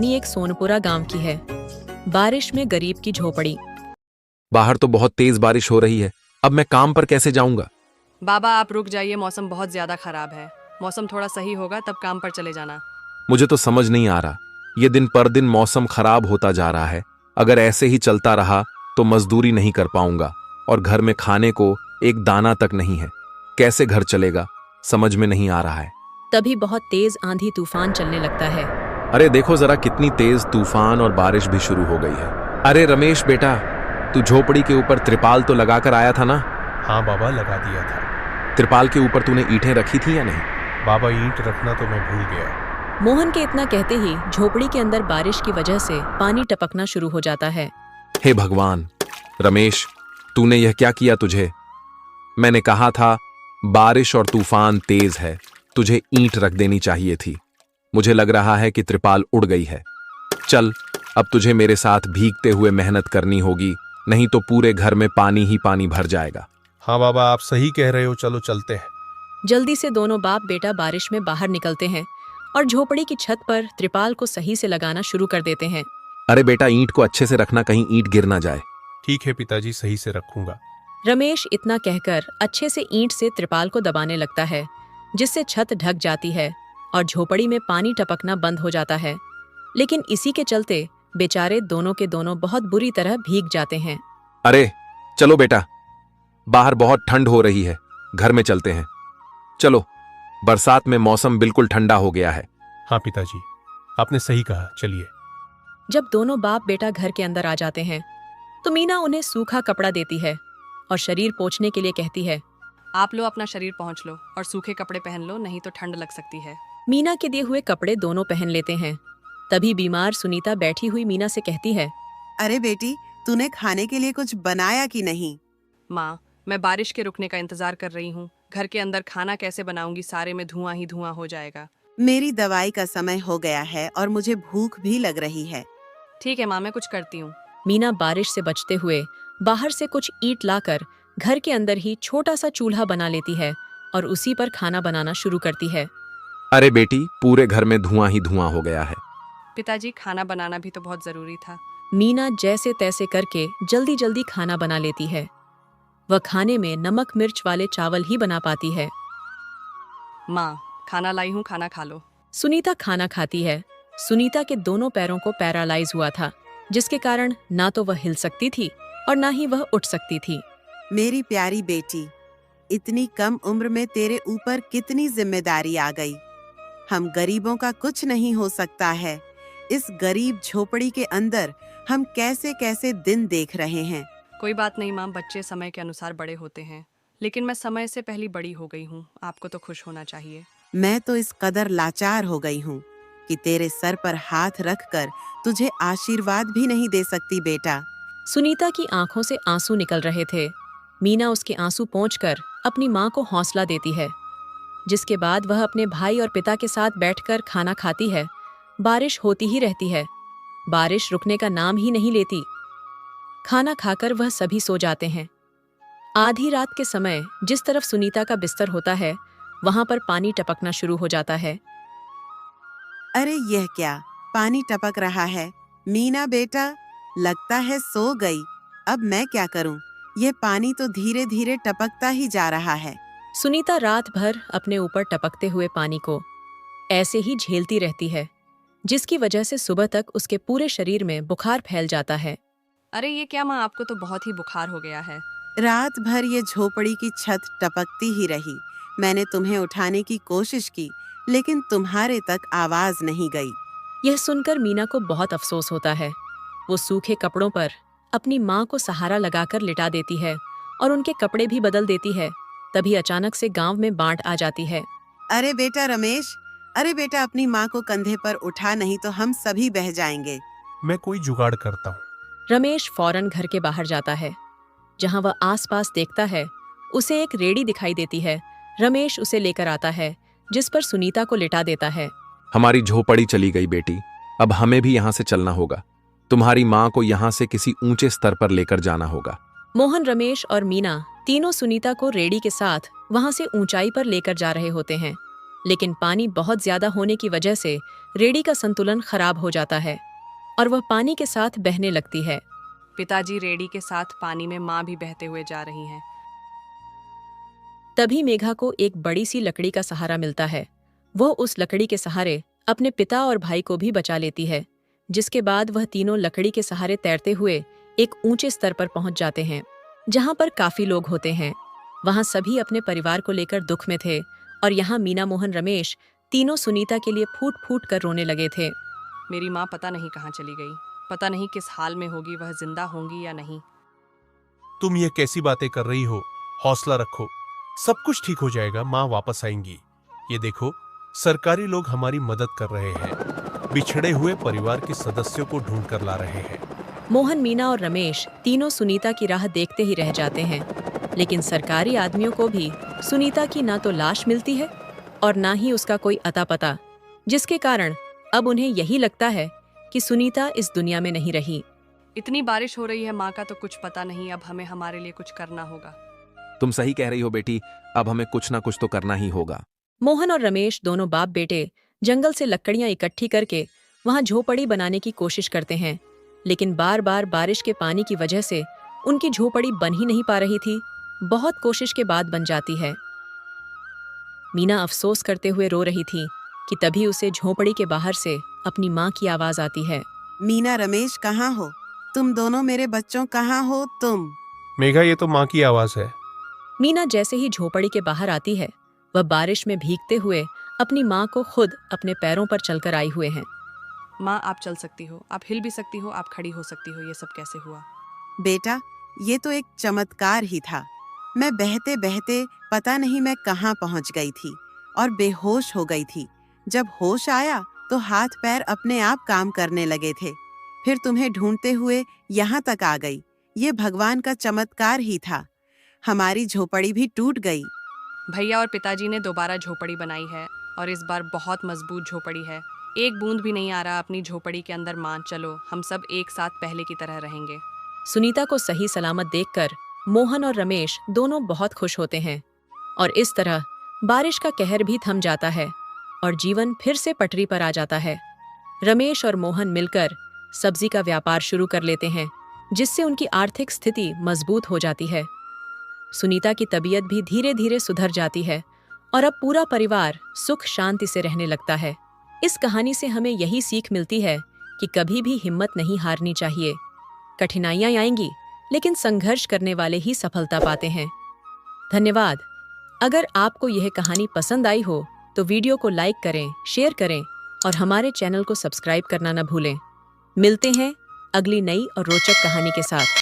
कहानी एक सोनपुरा गांव की है। बारिश में गरीब की झोपड़ी। बाहर तो बहुत तेज बारिश हो रही है, अब मैं काम पर कैसे जाऊंगा? बाबा आप रुक जाइए, मौसम बहुत ज्यादा खराब है। मौसम थोड़ा सही होगा तब काम पर चले जाना। मुझे तो समझ नहीं आ रहा, ये दिन पर दिन मौसम खराब होता जा रहा है। अगर ऐसे ही चलता रहा तो मजदूरी नहीं कर पाऊंगा और घर में खाने को एक दाना तक नहीं है। कैसे घर चलेगा, समझ में नहीं आ रहा है। तभी बहुत तेज आंधी तूफान चलने लगता है। अरे देखो जरा, कितनी तेज तूफान और बारिश भी शुरू हो गई है। अरे रमेश बेटा, तू झोपड़ी के ऊपर त्रिपाल तो लगाकर आया था ना? हाँ बाबा, लगा दिया था। त्रिपाल के ऊपर तूने ईंटें रखी थी या नहीं? बाबा ईंट रखना तो मैं भूल गया। मोहन के इतना कहते ही झोपड़ी के अंदर बारिश की वजह से पानी टपकना शुरू हो जाता है। हे भगवान, रमेश तूने यह क्या किया? तुझे मैंने कहा था बारिश और तूफान तेज है, तुझे ईंट रख देनी चाहिए थी। मुझे लग रहा है कि त्रिपाल उड़ गई है। चल, अब तुझे मेरे साथ भीगते हुए मेहनत करनी होगी, नहीं तो पूरे घर में पानी ही पानी भर जाएगा। हाँ बाबा, आप सही कह रहे हो, चलो चलते हैं। जल्दी से दोनों बाप बेटा बारिश में बाहर निकलते हैं और झोपड़ी की छत पर त्रिपाल को सही से लगाना शुरू कर देते हैं। अरे बेटा, ईंट को अच्छे से रखना, कहीं ईंट गिर ना जाए। ठीक है पिताजी, सही से रखूंगा। रमेश इतना कहकर अच्छे से ईंट से त्रिपाल को दबाने लगता है, जिससे छत ढक जाती है और झोपड़ी में पानी टपकना बंद हो जाता है। लेकिन इसी के चलते बेचारे दोनों के दोनों बहुत बुरी तरह भीग जाते हैं। अरे चलो बेटा, बाहर बहुत ठंड हो रही है, घर में चलते हैं। चलो, बरसात में मौसम बिल्कुल ठंडा हो गया है। हाँ पिताजी, आपने सही कहा, चलिए। जब दोनों बाप बेटा घर के अंदर आ जाते हैं तो मीना उन्हें सूखा कपड़ा देती है और शरीर पोंछने के लिए कहती है। आप लो अपना शरीर पहुंच लो और सूखे कपड़े पहन लो, नहीं तो ठंड लग सकती है। मीना के दिए हुए कपड़े दोनों पहन लेते हैं। तभी बीमार सुनीता बैठी हुई मीना से कहती है। अरे बेटी, तूने खाने के लिए कुछ बनाया कि नहीं? माँ, मैं बारिश के रुकने का इंतजार कर रही हूँ। घर के अंदर खाना कैसे बनाऊंगी, सारे में धुआं ही धुआं हो जाएगा। मेरी दवाई का समय हो गया है और मुझे भूख भी लग रही है। ठीक है माँ, मैं कुछ करती हूँ। मीना बारिश से बचते हुए बाहर से कुछ ईंट लाकर घर के अंदर ही छोटा सा चूल्हा बना लेती है और उसी पर खाना बनाना शुरू करती है। अरे बेटी, पूरे घर में धुआं ही धुआं हो गया है। पिताजी, खाना बनाना भी तो बहुत जरूरी था। मीना जैसे तैसे करके जल्दी जल्दी खाना बना लेती है। वह खाने में नमक मिर्च वाले चावल ही बना पाती है। माँ, खाना लाई हूँ, खाना खा लो। सुनीता खाना खाती है। सुनीता के दोनों पैरों को पैरालाइज हुआ था, जिसके कारण ना तो वह हिल सकती थी और ना ही वह उठ सकती थी। मेरी प्यारी बेटी, इतनी कम उम्र में तेरे ऊपर कितनी जिम्मेदारी आ गई। हम गरीबों का कुछ नहीं हो सकता है। इस गरीब झोपड़ी के अंदर हम कैसे कैसे दिन देख रहे हैं। कोई बात नहीं माँ, बच्चे समय के अनुसार बड़े होते हैं, लेकिन मैं समय से पहले बड़ी हो गई हूँ। आपको तो खुश होना चाहिए। मैं तो इस कदर लाचार हो गई हूँ कि तेरे सर पर हाथ रखकर तुझे आशीर्वाद भी नहीं दे सकती बेटा। सुनीता की आंखों से आंसू निकल रहे थे। मीना उसके आंसू पोंछकर अपनी माँ को हौसला देती है, जिसके बाद वह अपने भाई और पिता के साथ बैठकर खाना खाती है। बारिश होती ही रहती है, बारिश रुकने का नाम ही नहीं लेती। खाना खाकर वह सभी सो जाते हैं। आधी रात के समय जिस तरफ सुनीता का बिस्तर होता है, वहां पर पानी टपकना शुरू हो जाता है। अरे यह क्या, पानी टपक रहा है। मीना बेटा, लगता है सो गई। अब मैं क्या करूं? यह पानी तो धीरे धीरे टपकता ही जा रहा है। सुनीता रात भर अपने ऊपर टपकते हुए पानी को ऐसे ही झेलती रहती है, जिसकी वजह से सुबह तक उसके पूरे शरीर में बुखार फैल जाता है। अरे ये क्या माँ, आपको तो बहुत ही बुखार हो गया है। रात भर ये झोपड़ी की छत टपकती ही रही। मैंने तुम्हें उठाने की कोशिश की, लेकिन तुम्हारे तक आवाज नहीं गई। यह सुनकर मीना को बहुत अफसोस होता है। वो सूखे कपड़ों पर अपनी माँ को सहारा लगाकर लिटा देती है और उनके कपड़े भी बदल देती है। तभी अचानक से गांव में बाढ़ आ जाती है। अरे बेटा रमेश, अरे बेटा अपनी माँ को कंधे पर उठा, नहीं तो हम सभी बह जाएंगे। मैं कोई जुगाड़ करता हूँ। रमेश फौरन घर के बाहर जाता है। जहां वह आसपास देखता है, उसे एक रेड़ी दिखाई देती है। रमेश उसे लेकर आता है, जिस पर सुनीता को लिटा देता है। हमारी झोपड़ी चली गई बेटी, अब हमें भी यहाँ से चलना होगा। तुम्हारी माँ को यहाँ से किसी ऊंचे स्तर पर लेकर जाना होगा। मोहन, रमेश और मीना तीनों सुनीता को रेड़ी के साथ वहां से ऊंचाई पर लेकर जा रहे होते हैं। लेकिन पानी बहुत ज्यादा होने की वजह से रेडी का संतुलन खराब हो जाता है और वह पानी के साथ बहने लगती है। पिताजी, रेडी के साथ पानी में माँ भी बहते हुए जा रही हैं। तभी मेघा को एक बड़ी सी लकड़ी का सहारा मिलता है। वह उस लकड़ी के सहारे अपने पिता और भाई को भी बचा लेती है, जिसके बाद वह तीनों लकड़ी के सहारे तैरते हुए एक ऊंचे स्तर पर पहुंच जाते हैं, जहां पर काफी लोग होते हैं। वहां सभी अपने परिवार को लेकर दुख में थे और यहाँ मीना, मोहन, रमेश तीनों सुनीता के लिए फूट फूट कर रोने लगे थे। मेरी माँ पता नहीं कहाँ चली गई, पता नहीं किस हाल में होगी, वह जिंदा होंगी या नहीं। तुम ये कैसी बातें कर रही हो? हौसला रखो, सब कुछ ठीक हो जाएगा, माँ वापस आएंगी। ये देखो, सरकारी लोग हमारी मदद कर रहे हैं, बिछड़े हुए परिवार के सदस्यों को ढूंढ कर ला रहे हैं। मोहन, मीना और रमेश तीनों सुनीता की राह देखते ही रह जाते हैं, लेकिन सरकारी आदमियों को भी सुनीता की ना तो लाश मिलती है और ना ही उसका कोई अता पता, जिसके कारण अब उन्हें यही लगता है कि सुनीता इस दुनिया में नहीं रही। इतनी बारिश हो रही है, माँ का तो कुछ पता नहीं। अब हमें हमारे लिए कुछ करना होगा। तुम सही कह रही हो बेटी, अब हमें कुछ ना कुछ तो करना ही होगा। मोहन और रमेश दोनों बाप बेटे जंगल से लकड़ियां इकट्ठी करके वहां झोपड़ी बनाने की कोशिश करते हैं, लेकिन बार बार बारिश के पानी की वजह से उनकी झोपड़ी बन ही नहीं पा रही थी। बहुत कोशिश के बाद बन जाती है। मीना अफसोस करते हुए रो रही थी कि तभी उसे झोपड़ी के बाहर से अपनी माँ की आवाज आती है। मीना, रमेश कहाँ हो? तुम दोनों मेरे बच्चों, कहाँ हो तुम? मेघा, ये तो माँ की आवाज है। मीना जैसे ही झोपड़ी के बाहर आती है, वह बारिश में भीगते हुए अपनी माँ को खुद अपने पैरों पर चलकर आई हुए हैं। माँ, आप चल सकती हो, आप हिल भी सकती हो, आप खड़ी हो सकती हो। ये सब कैसे हुआ? बेटा, ये तो एक चमत्कार ही था। मैं बहते बहते पता नहीं मैं कहाँ पहुँच गई थी और बेहोश हो गई थी। जब होश आया तो हाथ पैर अपने आप काम करने लगे थे। फिर तुम्हें ढूंढते हुए यहाँ तक आ गई। ये भगवान का चमत्कार ही था। हमारी झोपड़ी भी टूट गई। भैया और पिताजी ने दोबारा झोपड़ी बनाई है और इस बार बहुत मजबूत झोपड़ी है। एक बूंद भी नहीं आ रहा अपनी झोपड़ी के अंदर। माँ, चलो, हम सब एक साथ पहले की तरह रहेंगे। सुनीता को सही सलामत देखकर मोहन और रमेश दोनों बहुत खुश होते हैं और इस तरह बारिश का कहर भी थम जाता है और जीवन फिर से पटरी पर आ जाता है। रमेश और मोहन मिलकर सब्जी का व्यापार शुरू कर लेते हैं, जिससे उनकी आर्थिक स्थिति मजबूत हो जाती है। सुनीता की तबीयत भी धीरे धीरे सुधर जाती है और अब पूरा परिवार सुख शांति से रहने लगता है। इस कहानी से हमें यही सीख मिलती है कि कभी भी हिम्मत नहीं हारनी चाहिए। कठिनाइयां आएंगी, लेकिन संघर्ष करने वाले ही सफलता पाते हैं। धन्यवाद। अगर आपको यह कहानी पसंद आई हो तो वीडियो को लाइक करें, शेयर करें और हमारे चैनल को सब्सक्राइब करना न भूलें। मिलते हैं अगली नई और रोचक कहानी के साथ।